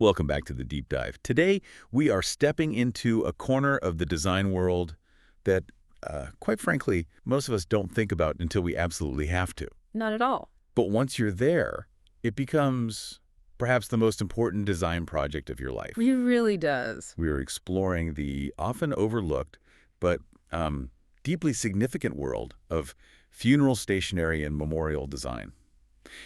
Welcome back to the Deep Dive. Today, we are stepping into a corner of the design world that, quite frankly, most of us don't think about until we absolutely have to. Not at all. But once you're there, it becomes perhaps the most important design project of your life. It really does. We are exploring the often overlooked but deeply significant world of funeral stationery and memorial design.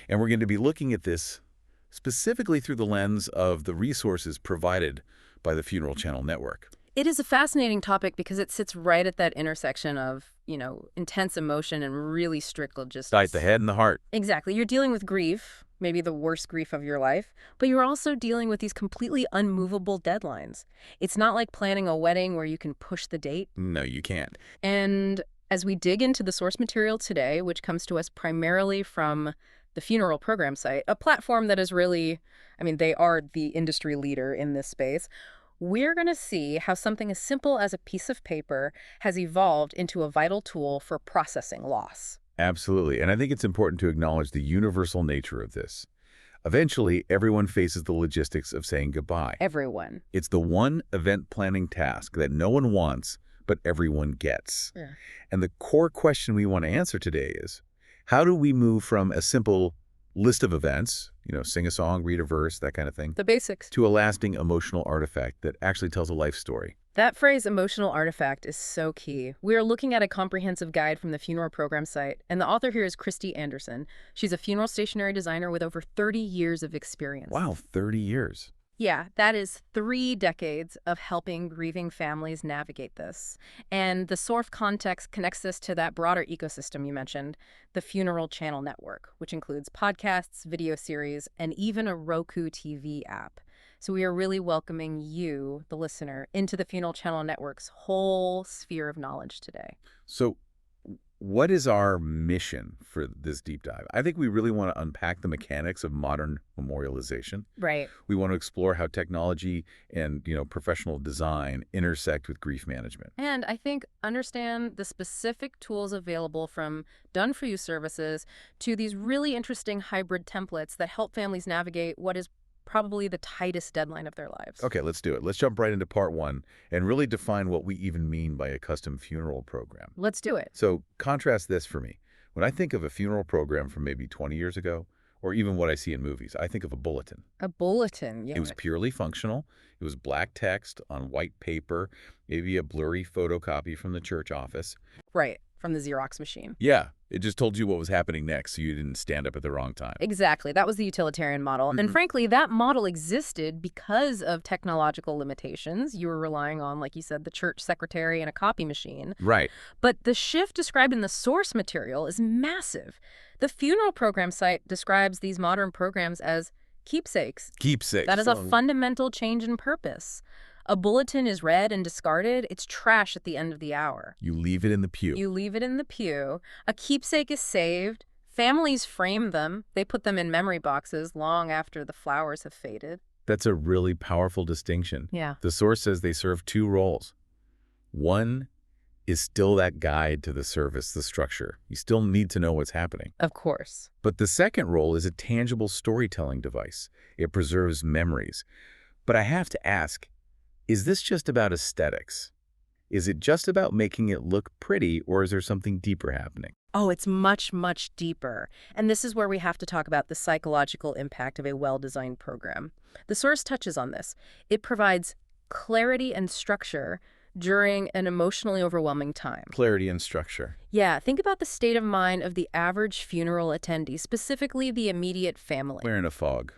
And we're going to be looking at this specifically through the lens of the resources provided by the Funeral Channel Network. It is a fascinating topic because it sits right at that intersection of, intense emotion and really strict logistics. Right, the head and the heart. Exactly. You're dealing with grief, maybe the worst grief of your life, but you're also dealing with these completely unmovable deadlines. It's not like planning a wedding where you can push the date. No, you can't. And as we dig into the source material today, which comes to us primarily from the funeral program site, a platform that is really, they are the industry leader in this space, we're going to see how something as simple as a piece of paper has evolved into a vital tool for processing loss. Absolutely. And I think it's important to acknowledge the universal nature of this. Eventually, everyone faces the logistics of saying goodbye. Everyone. It's the one event planning task that no one wants, but everyone gets. Yeah. And the core question we want to answer today is, how do we move from a simple list of events, sing a song, read a verse, that kind of thing, The basics. to a lasting emotional artifact that actually tells a life story? That phrase, emotional artifact, is so key. We are looking at a comprehensive guide from the funeral program site, and the author here is Christy Anderson. She's a funeral stationery designer with over 30 years of experience. Wow, 30 years. Yeah, that is 3 decades of helping grieving families navigate this. And the source context connects us to that broader ecosystem you mentioned, the Funeral Channel Network, which includes podcasts, video series, and even a Roku TV app. So we are really welcoming you, the listener, into the Funeral Channel Network's whole sphere of knowledge today. So what is our mission for this deep dive? I think we really want to unpack the mechanics of modern memorialization. Right. We want to explore how technology and, professional design intersect with grief management. And I think understand the specific tools available from done-for-you services to these really interesting hybrid templates that help families navigate what is probably the tightest deadline of their lives. Okay, let's do it. Let's jump right into part 1 and really define what we even mean by a custom funeral program. Let's do it. So contrast this for me. When I think of a funeral program from maybe 20 years ago, or even what I see in movies, I think of a bulletin. A bulletin, yeah. It was purely functional. It was black text on white paper, maybe a blurry photocopy from the church office. Right, from the Xerox machine. Yeah, it just told you what was happening next so you didn't stand up at the wrong time. Exactly. That was the utilitarian model. And frankly, that model existed because of technological limitations. You were relying on, like you said, the church secretary and a copy machine. Right. But the shift described in the source material is massive. The funeral program site describes these modern programs as keepsakes. Keepsakes. That is a fundamental change in purpose. A bulletin is read and discarded. It's trash at the end of the hour. You leave it in the pew. You leave it in the pew. A keepsake is saved. Families frame them. They put them in memory boxes long after the flowers have faded. That's a really powerful distinction. Yeah. The source says they serve 2 roles. One is still that guide to the service, the structure. You still need to know what's happening. Of course. But the second role is a tangible storytelling device. It preserves memories. But I have to ask, is this just about aesthetics? Is it just about making it look pretty, or is there something deeper happening? Oh, it's much, much deeper. And this is where we have to talk about the psychological impact of a well-designed program. The source touches on this. It provides clarity and structure during an emotionally overwhelming time. Clarity and structure. Yeah, think about the state of mind of the average funeral attendee, specifically the immediate family. We're in a fog.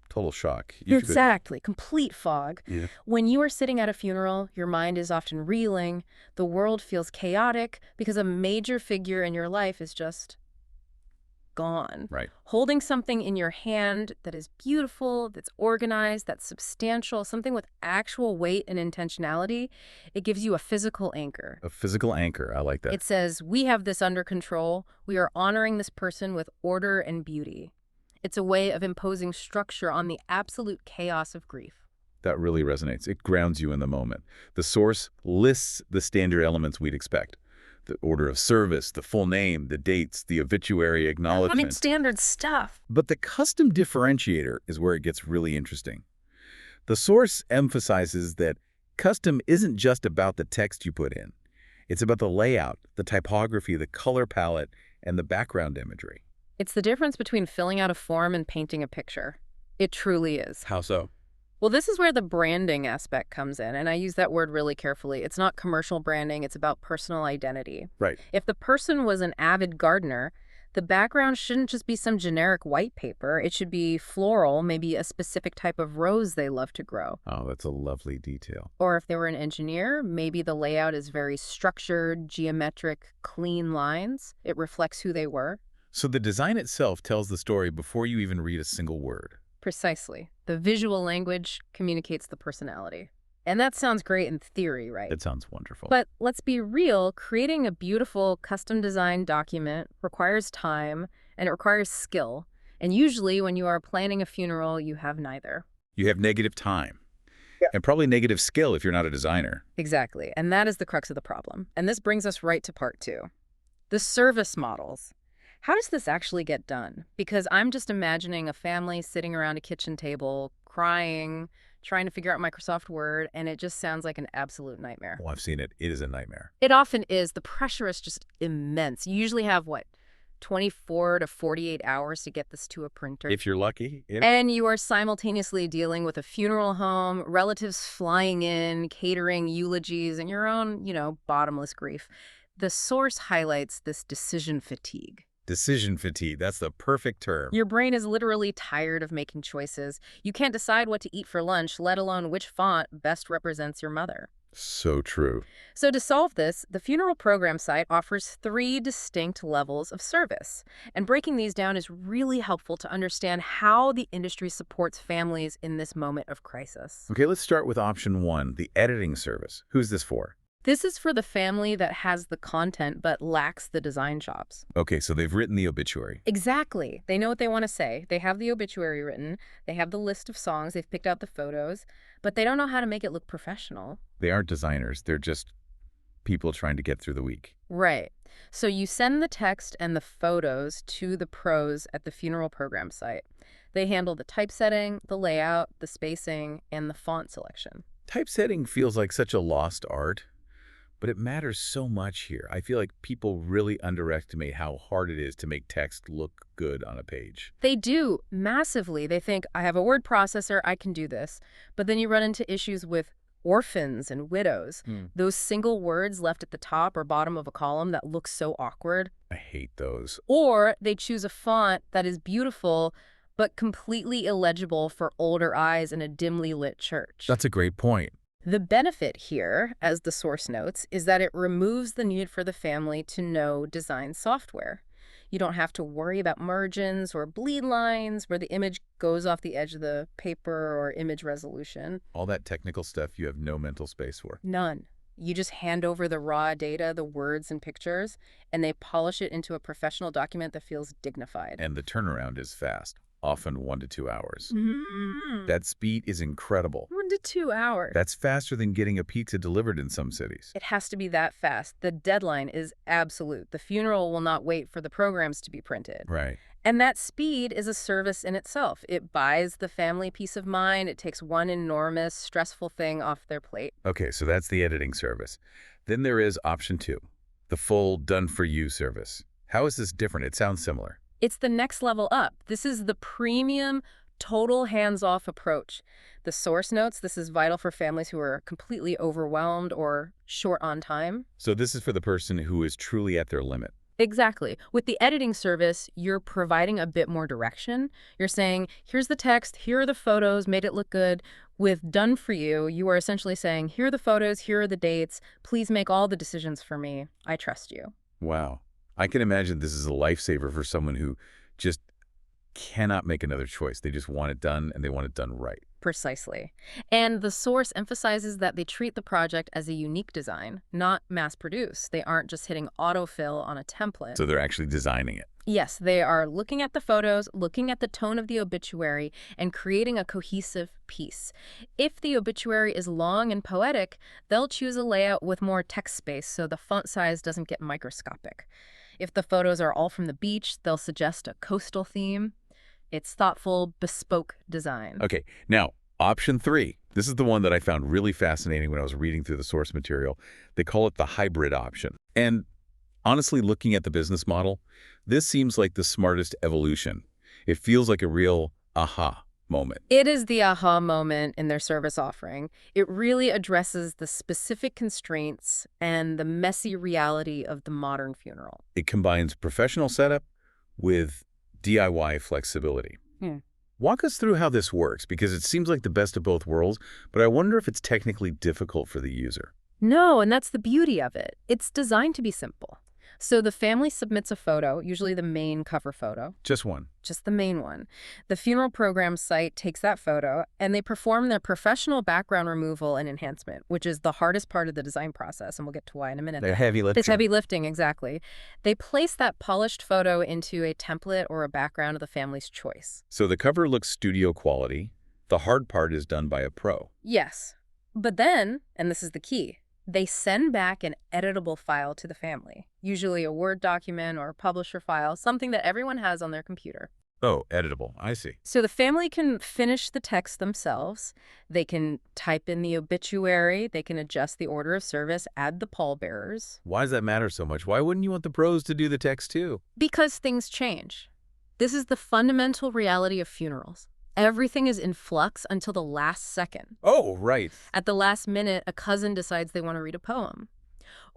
Total shock. Exactly. Complete fog. Yeah. When you are sitting at a funeral, your mind is often reeling. The world feels chaotic because a major figure in your life is just gone. Right. Holding something in your hand that is beautiful, that's organized, that's substantial, something with actual weight and intentionality, it gives you a physical anchor. A physical anchor. I like that. It says, we have this under control. We are honoring this person with order and beauty. It's a way of imposing structure on the absolute chaos of grief. That really resonates. It grounds you in the moment. The source lists the standard elements we'd expect. The order of service, the full name, the dates, the obituary acknowledgement. Standard stuff. But the custom differentiator is where it gets really interesting. The source emphasizes that custom isn't just about the text you put in. It's about the layout, the typography, the color palette, and the background imagery. It's the difference between filling out a form and painting a picture. It truly is. How so? Well, this is where the branding aspect comes in, and I use that word really carefully. It's not commercial branding, it's about personal identity. Right. If the person was an avid gardener, the background shouldn't just be some generic white paper. It should be floral, maybe a specific type of rose they love to grow. Oh, that's a lovely detail. Or if they were an engineer, maybe the layout is very structured, geometric, clean lines. It reflects who they were. So the design itself tells the story before you even read a single word. Precisely. The visual language communicates the personality. And that sounds great in theory, right? It sounds wonderful. But let's be real, creating a beautiful custom designed document requires time and it requires skill. And usually when you are planning a funeral, you have neither. You have negative time. And probably negative skill if you're not a designer. Exactly. And that is the crux of the problem. And this brings us right to part 2. The service models. How does this actually get done? Because I'm just imagining a family sitting around a kitchen table, crying, trying to figure out Microsoft Word, and it just sounds like an absolute nightmare. Oh, I've seen it. It is a nightmare. It often is. The pressure is just immense. You usually have, 24 to 48 hours to get this to a printer. If you're lucky. And you are simultaneously dealing with a funeral home, relatives flying in, catering eulogies, and your own, bottomless grief. The source highlights this decision fatigue. Decision fatigue. That's the perfect term. Your brain is literally tired of making choices. You can't decide what to eat for lunch, let alone which font best represents your mother. So true. So to solve this, the funeral program site offers 3 distinct levels of service. And breaking these down is really helpful to understand how the industry supports families in this moment of crisis. Okay, let's start with option 1, the editing service. Who's this for? This is for the family that has the content but lacks the design chops. Okay, so they've written the obituary. Exactly. They know what they want to say. They have the obituary written. They have the list of songs. They've picked out the photos. But they don't know how to make it look professional. They aren't designers. They're just people trying to get through the week. Right. So you send the text and the photos to the pros at the funeral program site. They handle the typesetting, the layout, the spacing, and the font selection. Typesetting feels like such a lost art. But it matters so much here. I feel like people really underestimate how hard it is to make text look good on a page. They do, massively. They think, I have a word processor, I can do this. But then you run into issues with orphans and widows. Those single words left at the top or bottom of a column that look so awkward. I hate those. Or they choose a font that is beautiful but completely illegible for older eyes in a dimly lit church. That's a great point. The benefit here, as the source notes, is that it removes the need for the family to know design software. You don't have to worry about margins or bleed lines where the image goes off the edge of the paper or image resolution. All that technical stuff you have no mental space for. None. You just hand over the raw data, the words and pictures, and they polish it into a professional document that feels dignified. And the turnaround is fast, often 1 to 2 hours. That speed is incredible. 1 to 2 hours. That's faster than getting a pizza delivered in some cities. It has to be that fast. The deadline is absolute. The funeral will not wait for the programs to be printed. Right. And that speed is a service in itself. It buys the family peace of mind. It takes one enormous, stressful thing off their plate. Okay, so that's the editing service. Then there is option 2, the full done-for-you service. How is this different? It sounds similar. It's the next level up. This is the premium, total hands-off approach. The source notes, this is vital for families who are completely overwhelmed or short on time. So this is for the person who is truly at their limit. Exactly. With the editing service, you're providing a bit more direction. You're saying, here's the text, here are the photos, made it look good. With done for you, you are essentially saying, here are the photos, here are the dates. Please make all the decisions for me. I trust you. Wow. I can imagine this is a lifesaver for someone who just cannot make another choice. They just want it done, and they want it done right. Precisely. And the source emphasizes that they treat the project as a unique design, not mass-produced. They aren't just hitting autofill on a template. So they're actually designing it. Yes, they are looking at the photos, looking at the tone of the obituary, and creating a cohesive piece. If the obituary is long and poetic, they'll choose a layout with more text space so the font size doesn't get microscopic. If the photos are all from the beach, they'll suggest a coastal theme. It's thoughtful, bespoke design. Okay, now, option 3, This is the one that I found really fascinating when I was reading through the source material. They call it the hybrid option. And honestly, looking at the business model, this seems like the smartest evolution. It feels like a real aha moment. It is the aha moment in their service offering. It really addresses the specific constraints and the messy reality of the modern funeral. It combines professional setup with DIY flexibility. Hmm. Walk us through how this works, because it seems like the best of both worlds, but I wonder if it's technically difficult for the user. No, and that's the beauty of it. It's designed to be simple. So the family submits a photo, usually the main cover photo, Just one. just the main one. The funeral program site takes that photo, and they perform their professional background removal and enhancement, which is the hardest part of the design process, and we'll get to why in a minute. They're heavy lifting. It's heavy lifting, exactly. They place that polished photo into a template or a background of the family's choice. So the cover looks studio quality. The hard part is done by a pro. Yes. But then, and this is the key, they send back an editable file to the family, usually a Word document or a publisher file, something that everyone has on their computer. Oh, editable. I see. So the family can finish the text themselves. They can type in the obituary. They can adjust the order of service, add the pallbearers. Why does that matter so much? Why wouldn't you want the pros to do the text too? Because things change. This is the fundamental reality of funerals. Everything is in flux until the last second. Oh, right. At the last minute, a cousin decides they want to read a poem.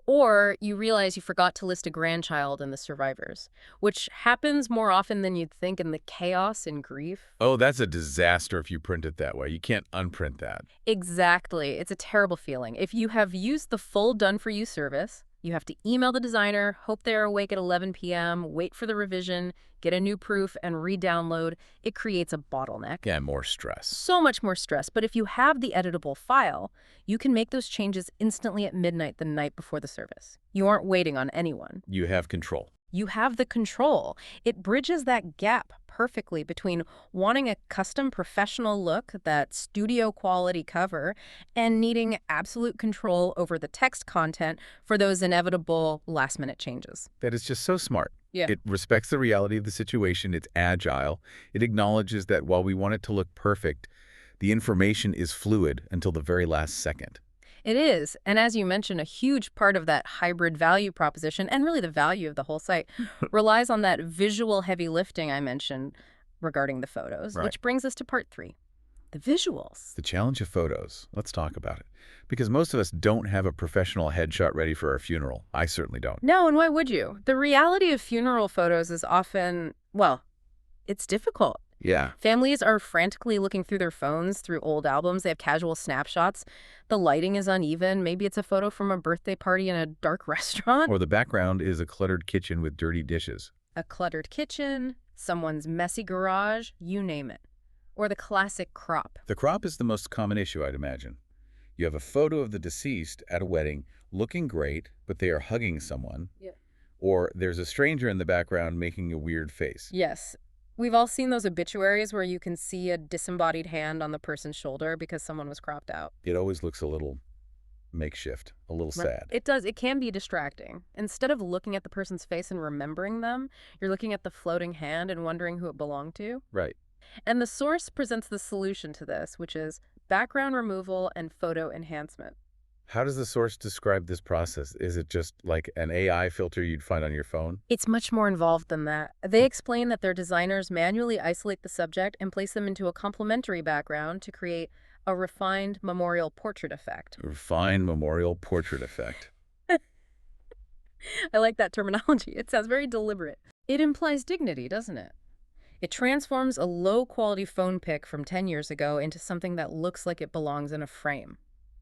Or you realize you forgot to list a grandchild in the survivors, which happens more often than you'd think in the chaos and grief. Oh, that's a disaster if you print it that way. You can't unprint that. Exactly. It's a terrible feeling. If you have used the full done-for-you service, you have to email the designer, hope they're awake at 11 p.m., wait for the revision, get a new proof, and re-download. It creates a bottleneck. Yeah, more stress. So much more stress. But if you have the editable file, you can make those changes instantly at midnight the night before the service. You aren't waiting on anyone. You have control. You have the control. It bridges that gap perfectly between wanting a custom professional look, that studio quality cover, and needing absolute control over the text content for those inevitable last-minute changes. That is just so smart. Yeah. It respects the reality of the situation. It's agile. It acknowledges that while we want it to look perfect, the information is fluid until the very last second. It is. And as you mentioned, a huge part of that hybrid value proposition, and really the value of the whole site, relies on that visual heavy lifting I mentioned regarding the photos, Right. which brings us to part 3, the visuals. The challenge of photos. Let's talk about it. Because most of us don't have a professional headshot ready for our funeral. I certainly don't. No, and why would you? The reality of funeral photos is often, well, it's difficult. Yeah. Families are frantically looking through their phones, through old albums. They have casual snapshots. The lighting is uneven. Maybe it's a photo from a birthday party in a dark restaurant. Or the background is a cluttered kitchen with dirty dishes. A cluttered kitchen, someone's messy garage, you name it. Or the classic crop. The crop is the most common issue, I'd imagine. You have a photo of the deceased at a wedding looking great, but they are hugging someone. Yeah. Or there's a stranger in the background making a weird face. Yes. We've all seen those obituaries where you can see a disembodied hand on the person's shoulder because someone was cropped out. It always looks a little makeshift, a little sad. It does. It can be distracting. Instead of looking at the person's face and remembering them, you're looking at the floating hand and wondering who it belonged to. Right. And the source presents the solution to this, which is background removal and photo enhancement. How does the source describe this process? Is it just like an AI filter you'd find on your phone? It's much more involved than that. They explain that their designers manually isolate the subject and place them into a complementary background to create a refined memorial portrait effect. A refined memorial portrait effect. I like that terminology. It sounds very deliberate. It implies dignity, doesn't it? It transforms a low-quality phone pic from 10 years ago into something that looks like it belongs in a frame.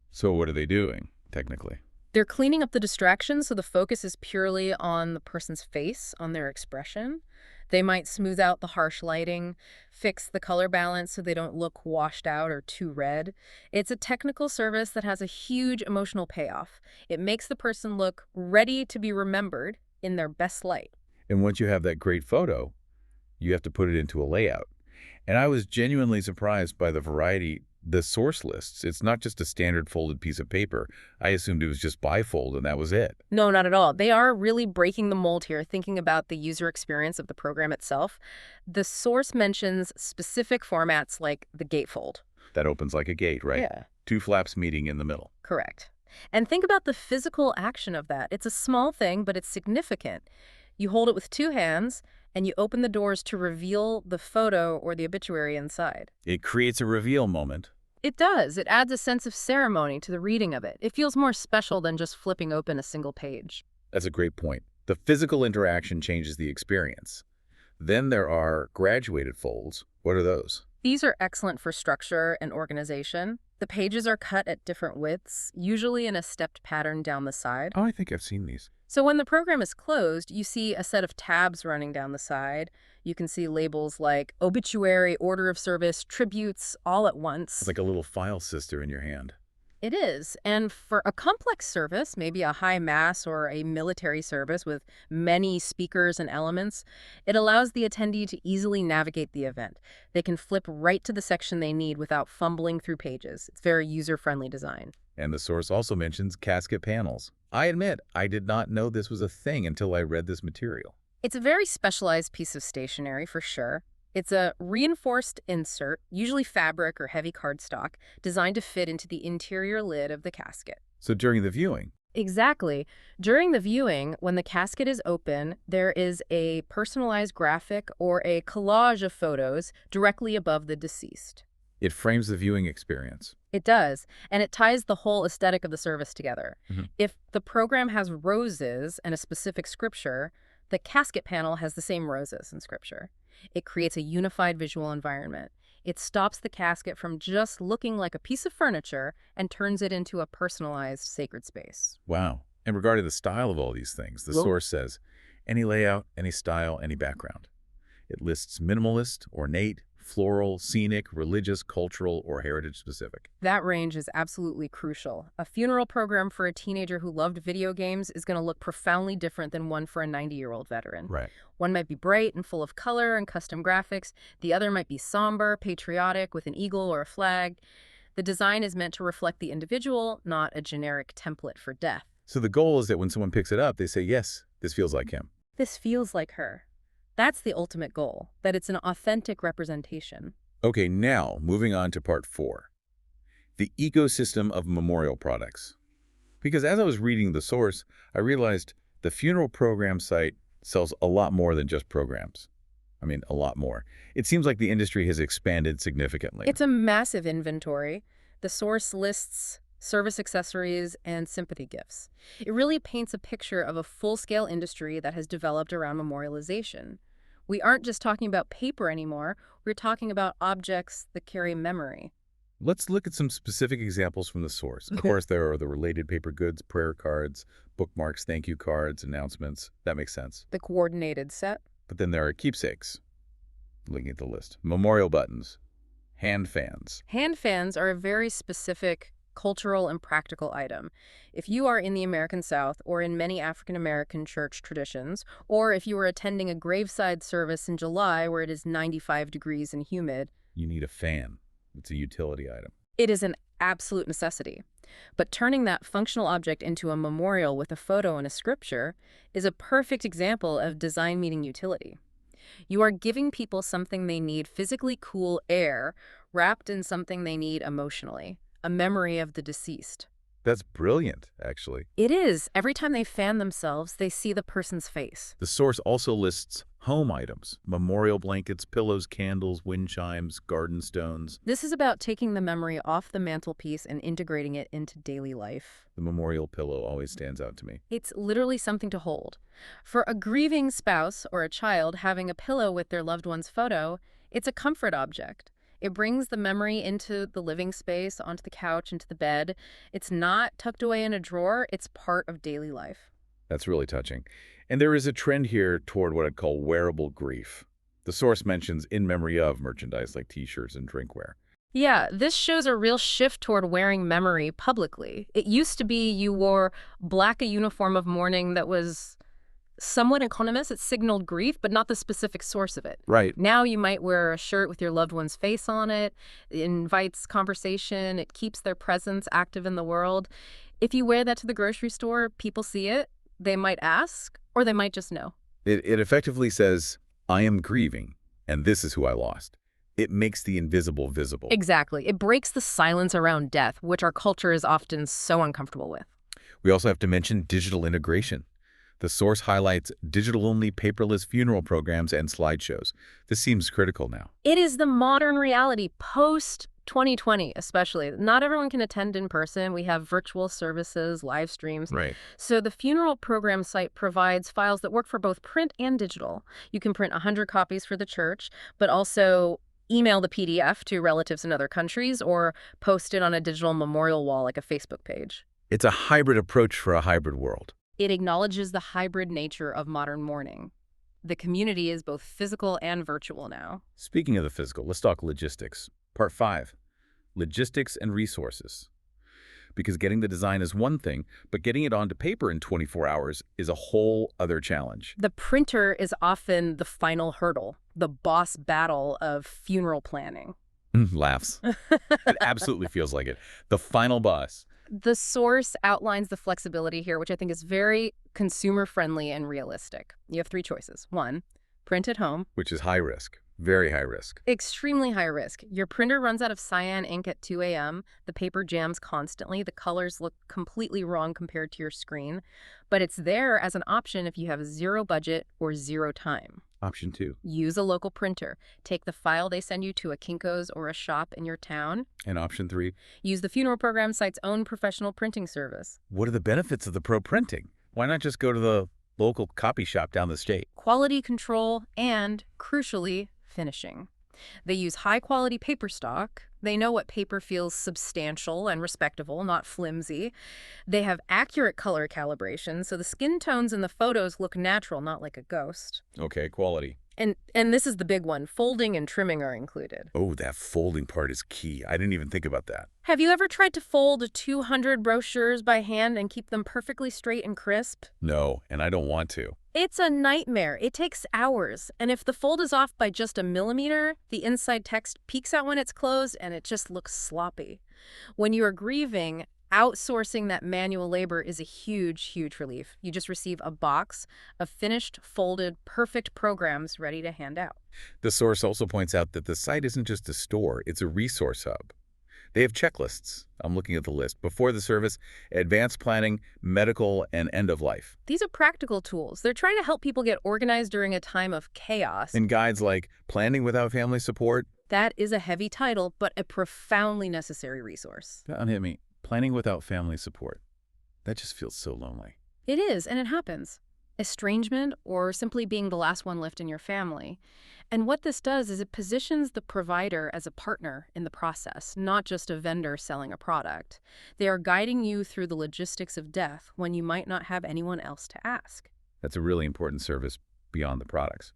So what are they doing, technically? They're cleaning up the distractions so the focus is purely on the person's face, on their expression. They might smooth out the harsh lighting, fix the color balance so they don't look washed out or too red. It's a technical service that has a huge emotional payoff. It makes the person look ready to be remembered in their best light. And once you have that great photo, you have to put it into a layout. And I was genuinely surprised by the variety. The source lists, it's not just a standard folded piece of paper. I assumed it was just bifold and that was it. No, not at all. They are really breaking the mold here, thinking about the user experience of the program itself. The source mentions specific formats like the gatefold. That opens like a gate, right? Yeah. Two flaps meeting in the middle. Correct. And think about the physical action of that. It's a small thing, but it's significant. You hold it with two hands, and you open the doors to reveal the photo or the obituary inside. It creates a reveal moment. It does. It adds a sense of ceremony to the reading of it. It feels more special than just flipping open a single page. That's a great point. The physical interaction changes the experience. Then there are graduated folds. What are those? These are excellent for structure and organization. The pages are cut at different widths, usually in a stepped pattern down the side. Oh, I think I've seen these. So when the program is closed, you see a set of tabs running down the side. You can see labels like obituary, order of service, tributes, all at once. It's like a little file sister in your hand. It is. And for a complex service, maybe a high mass or a military service with many speakers and elements, it allows the attendee to easily navigate the event. They can flip right to the section they need without fumbling through pages. It's very user-friendly design. And the source also mentions casket panels. I admit, I did not know this was a thing until I read this material. It's a very specialized piece of stationery for sure. It's a reinforced insert, usually fabric or heavy cardstock, designed to fit into the interior lid of the casket. So during the viewing, Exactly. During the viewing, when the casket is open, there is a personalized graphic or a collage of photos directly above the deceased. it frames the viewing experience. It does, and it ties the whole aesthetic of the service together. Mhm. If the program has roses and a specific scripture, the casket panel has the same roses and scripture. It creates a unified visual environment. It stops the casket from just looking like a piece of furniture and turns it into a personalized sacred space. Wow. And regarding the style of all these things, the Well- source says, any layout, any style, any background. It lists minimalist, ornate, floral, scenic, religious, cultural, or heritage specific. That range is absolutely crucial. A funeral program for a teenager who loved video games is going to look profoundly different than one for a 90-year-old veteran. Right. One might be bright and full of color and custom graphics. The other might be somber, patriotic, with an eagle or a flag. The design is meant to reflect the individual, not a generic template for death. So the goal is that when someone picks it up, they say, yes, this feels like him. This feels like her. That's the ultimate goal, that it's an authentic representation. Okay, now moving on to part 4. The ecosystem of memorial products. Because as I was reading the source, I realized the funeral program site sells a lot more than just programs. I mean, a lot more. It seems like the industry has expanded significantly. It's a massive inventory. The source lists service accessories and sympathy gifts. It really paints a picture of a full-scale industry that has developed around memorialization. We aren't just talking about paper anymore. We're talking about objects that carry memory. Let's look at some specific examples from the source. Of course, there are the related paper goods, prayer cards, bookmarks, thank you cards, announcements. That makes sense. The coordinated set. But then there are keepsakes. Looking at the list. Memorial buttons, hand fans. Hand fans are a very specific cultural and practical item. If you are in the American South or in many African American church traditions, or if you are attending a graveside service in July where it is 95 degrees and humid, You need a fan. It's a utility item. it is an absolute necessity. But turning that functional object into a memorial with a photo and a scripture is a perfect example of design meeting utility. You are giving people something they need physically cool air wrapped in something they need emotionally, a memory of the deceased. That's brilliant, actually. It is. Every time they fan themselves, they see the person's face. The source also lists home items, memorial blankets, pillows, candles, wind chimes, garden stones. This is about taking the memory off the mantelpiece and integrating it into daily life. The memorial pillow always stands out to me. It's literally something to hold. For a grieving spouse or a child having a pillow with their loved one's photo, it's a comfort object. It brings the memory into the living space, onto the couch, into the bed. It's not tucked away in a drawer. It's part of daily life. That's really touching. And there is a trend here toward what I'd call wearable grief. The source mentions in memory of merchandise like t-shirts and drinkware. Yeah, this shows a real shift toward wearing memory publicly. It used to be you wore a uniform of mourning that was somewhat economous. It signaled grief, but not the specific source of it. Right. Now you might wear a shirt with your loved one's face on it. It invites conversation. It keeps their presence active in the world. If you wear that to the grocery store, people see it. They might ask, or they might just know. It effectively says, I am grieving, and this is who I lost. It makes the invisible visible. Exactly. It breaks the silence around death, which our culture is often so uncomfortable with. We also have to mention digital integration. The source highlights digital-only paperless funeral programs and slideshows. This seems critical now. It is the modern reality post 2020, especially. Not everyone can attend in person. We have virtual services, live streams. Right. So the funeral program site provides files that work for both print and digital. You can print 100 copies for the church, but also email the PDF to relatives in other countries or post it on a digital memorial wall like a Facebook page. It's a hybrid approach for a hybrid world. It acknowledges the hybrid nature of modern mourning. The community is both physical and virtual now. Speaking of the physical, let's talk logistics. Part 5, logistics and resources. Because getting the design is one thing, but getting it onto paper in 24 hours is a whole other challenge. The printer is often the final hurdle, the boss battle of funeral planning. Laughs. It absolutely feels like it. The final boss. The source outlines the flexibility here, which I think is very consumer-friendly and realistic. You have 3 choices. 1, print at home. Which is high risk. Very high risk. Extremely high risk. Your printer runs out of cyan ink at 2 a.m. The paper jams constantly. The colors look completely wrong compared to your screen. But it's there as an option if you have 0 budget or 0 time. Option 2. Use a local printer. Take the file they send you to a Kinko's or a shop in your town. And option 3. Use the funeral program site's own professional printing service. What are the benefits of the pro printing? Why not just go to the local copy shop down the street? Quality control and, crucially, finishing. They use high-quality paper stock. They know what paper feels substantial and respectable, not flimsy. They have accurate color calibration, so the skin tones in the photos look natural, not like a ghost. Okay, quality. And this is the big one. Folding and trimming are included. Oh, that folding part is key. I didn't even think about that. Have you ever tried to fold 200 brochures by hand and keep them perfectly straight and crisp? No, and I don't want to. It's a nightmare. It takes hours. And if the fold is off by just a millimeter, the inside text peeks out when it's closed and it just looks sloppy. When you are grieving, outsourcing that manual labor is a huge, huge relief. You just receive a box of finished, folded, perfect programs ready to hand out. The source also points out that the site isn't just a store, it's a resource hub. They have checklists. I'm looking at the list. Before the service, advanced planning, medical, and end of life. These are practical tools. They're trying to help people get organized during a time of chaos. And guides like planning without family support. That is a heavy title, but a profoundly necessary resource. That unhit me. Planning without family support. That just feels so lonely. It is, and it happens. Estrangement or simply being the last one left in your family. And what this does is it positions the provider as a partner in the process, not just a vendor selling a product. They are guiding you through the logistics of death when you might not have anyone else to ask. That's a really important service beyond the products.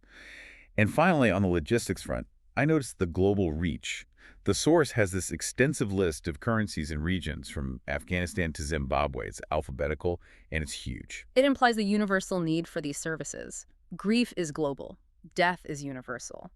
And finally, on the logistics front, I noticed the global reach. The source has this extensive list of currencies and regions from Afghanistan to Zimbabwe. It's alphabetical, and it's huge. It implies the universal need for these services. Grief is global. Death is universal.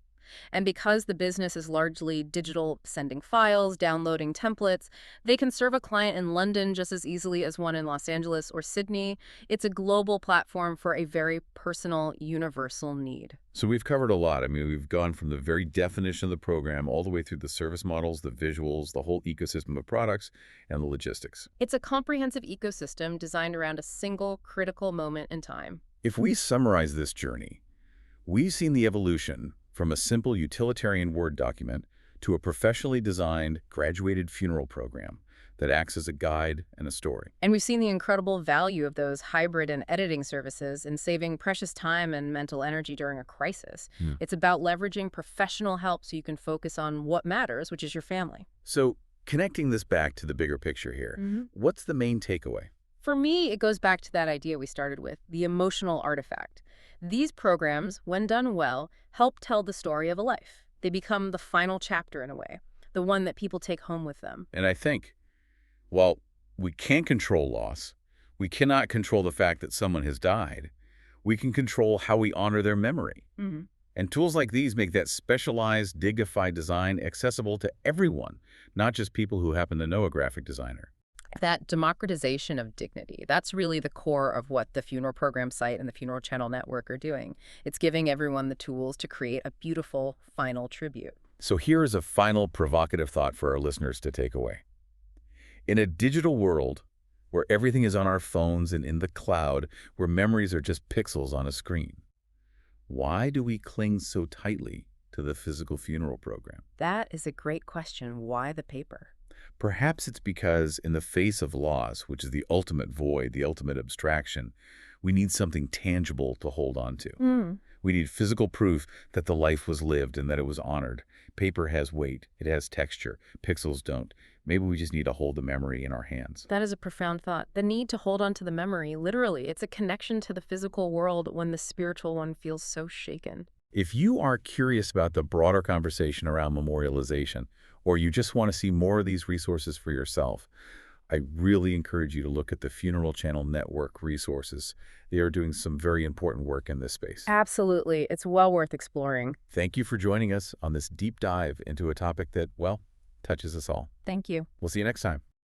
And because the business is largely digital, sending files, downloading templates, they can serve a client in London just as easily as one in Los Angeles or Sydney. It's a global platform for a very personal, universal need. So we've covered a lot. I mean, we've gone from the very definition of the program all the way through the service models, the visuals, the whole ecosystem of products, and the logistics. It's a comprehensive ecosystem designed around a single critical moment in time. If we summarize this journey, we've seen the evolution from a simple utilitarian Word document to a professionally designed, graduated funeral program that acts as a guide and a story. And we've seen the incredible value of those hybrid and editing services in saving precious time and mental energy during a crisis. It's about leveraging professional help so you can focus on what matters, which is your family. So, connecting this back to the bigger picture here, what's the main takeaway? For me, it goes back to that idea we started with, the emotional artifact. These programs, when done well, help tell the story of a life. They become the final chapter in a way, the one that people take home with them. And I think, while we can't control loss, we cannot control the fact that someone has died, we can control how we honor their memory. And tools like these make that specialized, dignified design accessible to everyone, not just people who happen to know a graphic designer. That democratization of dignity, that's really the core of what the funeral program site and the funeral channel network are doing. It's giving everyone the tools to create a beautiful final tribute. So here is a final provocative thought for our listeners to take away. In a digital world where everything is on our phones and in the cloud, where memories are just pixels on a screen, why do we cling so tightly to the physical funeral program? That is a great question. Why the paper? Perhaps it's because in the face of loss, which is the ultimate void, the ultimate abstraction, we need something tangible to hold on to. Hmm. We need physical proof that the life was lived and that it was honored. Paper has weight. It has texture. Pixels don't. Maybe we just need to hold the memory in our hands. That is a profound thought. The need to hold on to the memory, literally, it's a connection to the physical world when the spiritual one feels so shaken. If you are curious about the broader conversation around memorialization, or you just want to see more of these resources for yourself, I really encourage you to look at the Funeral Channel Network resources. They are doing some very important work in this space. Absolutely. It's well worth exploring. Thank you for joining us on this deep dive into a topic that, well, touches us all. Thank you. We'll see you next time.